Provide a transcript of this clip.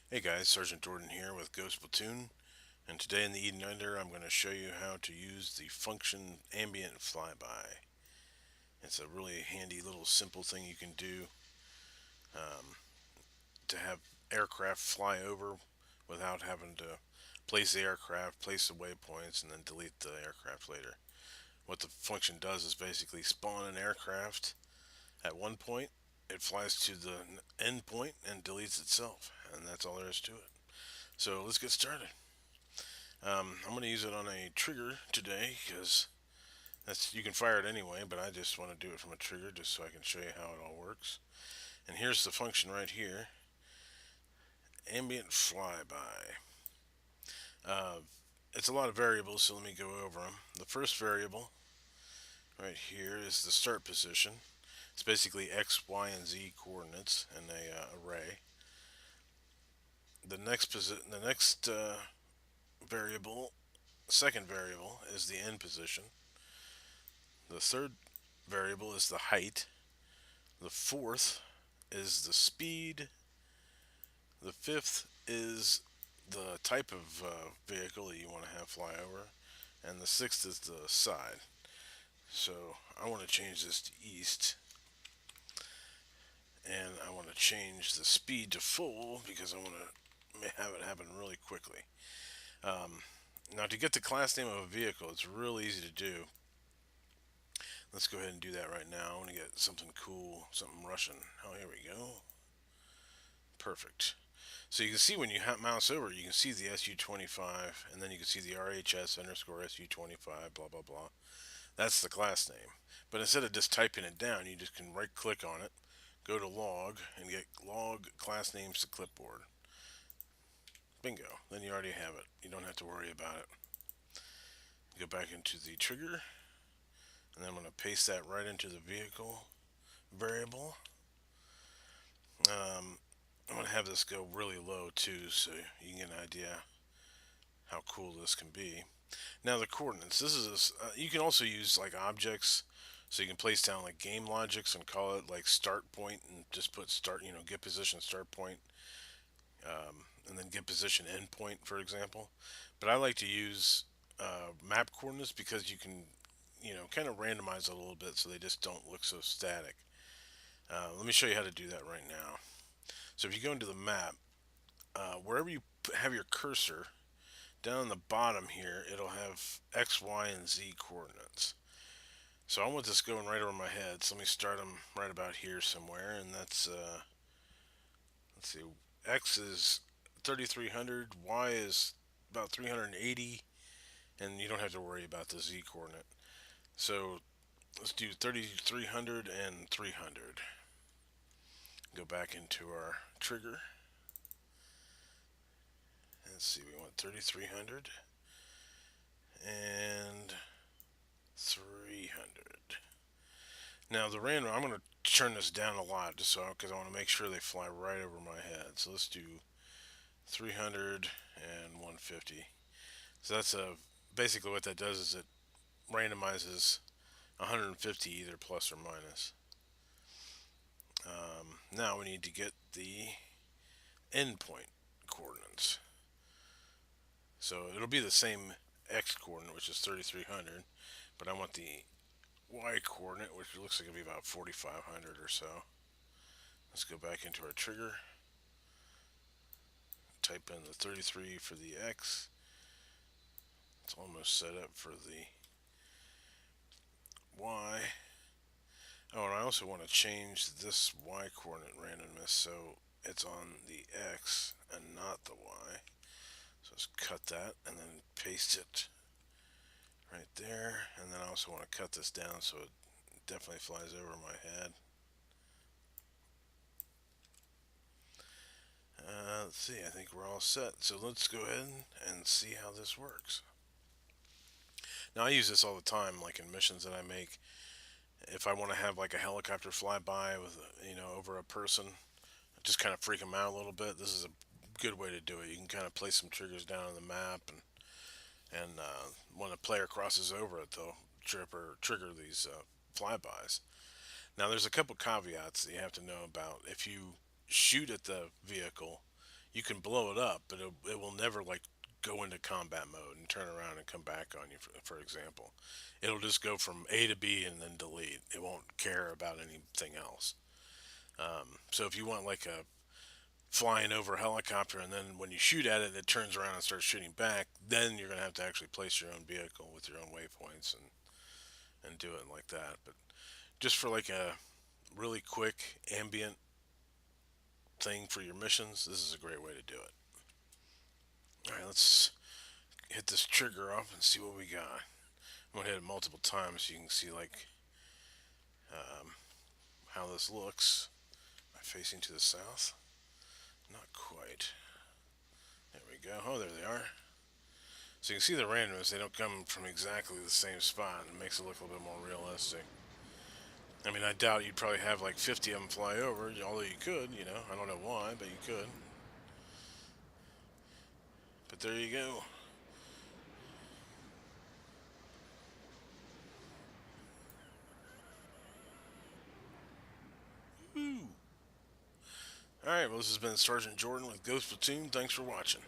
Hey guys, Sergeant Jordan here with Ghost Platoon, and today in the Eden Under I'm going to show you how to use the function Ambient Flyby. It's a really handy little simple thing you can do to have aircraft fly over without having to place the aircraft, place the waypoints, and then delete the aircraft later. What the function does is basically spawn an aircraft at one point, it flies to the end point and deletes itself, and that's all there is to it. So let's get started. I'm going to use it on a trigger today because that's you can fire it anyway, but I just want to do it from a trigger just so I can show you how it all works. And here's the function right here, ambient flyby. Uh, it's a lot of variables, so let me go over them. The first variable right here is the start position. It's basically x, y, and z coordinates in a array. The next variable, second variable, is the end position. The third variable is the height. The fourth is the speed. The fifth is the type of vehicle that you want to have fly over. And the sixth is the side. So I want to change this to east. And I want to change the speed to full because I want to have it happen really quickly. Um, Now, to get the class name of a vehicle, it's real easy to do. Let's go ahead and do that right now. I want to get something cool, something Russian. Oh, here we go. Perfect. So you can see when you mouse over, you can see the SU-25, and then you can see the RHS underscore SU-25, blah, blah, blah. That's the class name. But instead of just typing it down, you just can right click on it, go to log, and get log class names to clipboard. Bingo. Then you already have it. You don't have to worry about it. Go back into the trigger, and then I'm going to paste that right into the vehicle variable. I'm going to have this go really low too, so you can get an idea how cool this can be. Now the coordinates. You can also use like objects, so you can place down like game logics and call it like start point, and just put start. Get position start point, and then get position end point, for example. But I like to use map coordinates because you can kind of randomize it a little bit so they just don't look so static. Let me show you how to do that right now. So if you go into the map, wherever you have your cursor, down on the bottom here, it'll have X, Y, and Z coordinates. So I want this going right over my head. So let me start them right about here somewhere, and that's let's see, X is 3300, Y is about 380, and you don't have to worry about the Z coordinate. So let's do 3300 and 300. Go back into our trigger. Let's see, we want 3300 and 300. Now the random, I'm going to turn this down a lot just so because I want to make sure they fly right over my head. So let's do 300 and 150. So that's basically what that does is it randomizes 150 either plus or minus. Now we need to get the endpoint coordinates. So it'll be the same x coordinate, which is 3300, but I want the y coordinate, which looks like it'll be about 4500 or so. Let's go back into our trigger, type in the 33 for the x. It's almost set up for the y. Oh, and I also want to change this y coordinate randomness so it's on the x and not the y. So let's cut that and then paste it right there. And then I also want to cut this down so it definitely flies over my head. Let's see, I think we're all set. So let's go ahead and see how this works. Now I use this all the time, like in missions that I make. If I want to have like a helicopter fly by with, over a person, just kind of freak them out a little bit. This is a good way to do it. You can kind of place some triggers down on the map, and when a player crosses over it, they'll trigger these flybys. Now, there's a couple caveats that you have to know about. If you shoot at the vehicle, you can blow it up, but it will never like go into combat mode and turn around and come back on you. For example, it'll just go from A to B and then delete. It won't care about anything else. So if you want like a flying over a helicopter and then when you shoot at it, it turns around and starts shooting back, then you're gonna have to actually place your own vehicle with your own waypoints and do it like that. But just for like a really quick ambient thing for your missions, this is a great way to do it. All right, let's hit this trigger off and see what we got. I'm gonna hit it multiple times so you can see like how this looks. Am I facing to the south? Not quite. There we go. Oh, there they are. So you can see the randomness. They don't come from exactly the same spot. It makes it look a little bit more realistic. I mean, I doubt you'd probably have like 50 of them fly over, although you could, you know. I don't know why, but you could. But there you go. Woo! Alright, well, this has been Sergeant Jordan with Ghost Platoon. Thanks for watching.